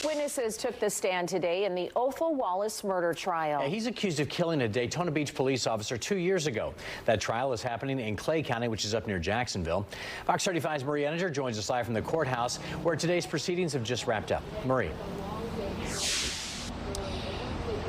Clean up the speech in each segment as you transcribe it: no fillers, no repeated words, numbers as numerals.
Witnesses took the stand today in the Othal Wallace murder trial. Yeah, he's accused of killing a Daytona Beach police officer 2 years ago. That trial is happening in Clay County, which is up near Jacksonville. Fox 35's Marie Edinger joins us live from the courthouse, where today's proceedings have just wrapped up. Marie.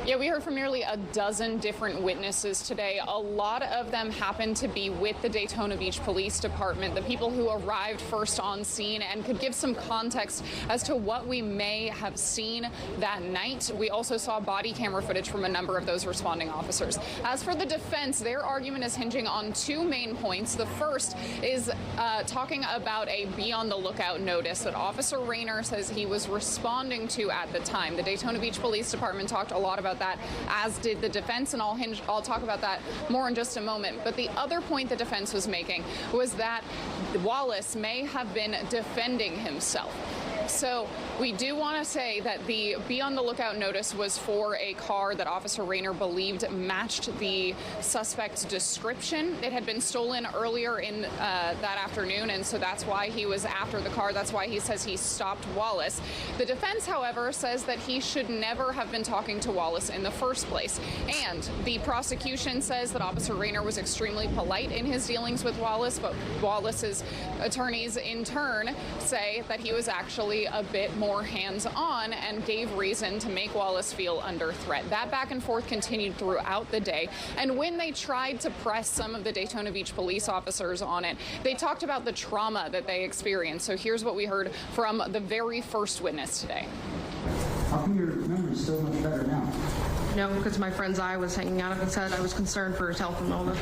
Yeah, we heard from nearly a dozen different witnesses today. A lot of them happened to be with the Daytona Beach Police Department, the people who arrived first on scene and could give some context as to what we may have seen that night. We also saw body camera footage from a number of those responding officers. As for the defense, their argument is hinging on two main points. The first is talking about a be on the lookout notice that Officer Rayner says he was responding to at the time. The Daytona Beach Police Department talked a lot about that, as did the defense, and I'll talk about that more in just a moment. But the other point the defense was making was that Wallace may have been defending himself. So we do want to say that the be on the lookout notice was for a car that Officer Rayner believed matched the suspect's description. It had been stolen earlier in that afternoon, and so that's why he was after the car. That's why he says he stopped Wallace. The defense, however, says that he should never have been talking to Wallace in the first place. And the prosecution says that Officer Rayner was extremely polite in his dealings with Wallace, but Wallace's attorneys in turn say that he was actually a bit more hands-on and gave reason to make Wallace feel under threat. That back and forth continued throughout the day. And when they tried to press some of the Daytona Beach police officers on it, they talked about the trauma that they experienced. So here's what we heard from the very first witness today. How come your memory's so much better now? No, because my friend's eye was hanging out of his head. I was concerned for his health and wellness.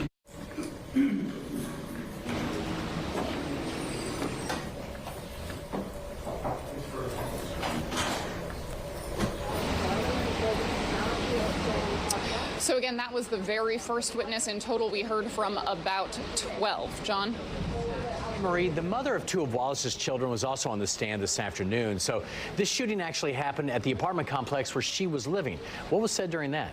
So again, that was the very first witness. In total, we heard from about 12. John? Marie, the mother of two of Wallace's children was also on the stand this afternoon. So this shooting actually happened at the apartment complex where she was living. What was said during that?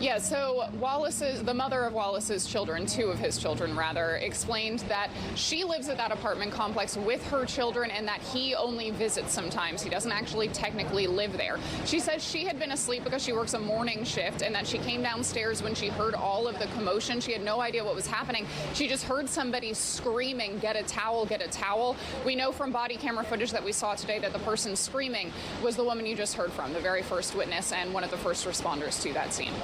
Yeah, so the mother of Wallace's children, two of his children rather, explained that she lives at that apartment complex with her children and that he only visits sometimes. He doesn't actually technically live there. She says she had been asleep because she works a morning shift and that she came downstairs when she heard all of the commotion. She had no idea what was happening. She just heard somebody screaming, "Get a towel, get a towel." We know from body camera footage that we saw today that the person screaming was the woman you just heard from, the very first witness and one of the first responders to that scene.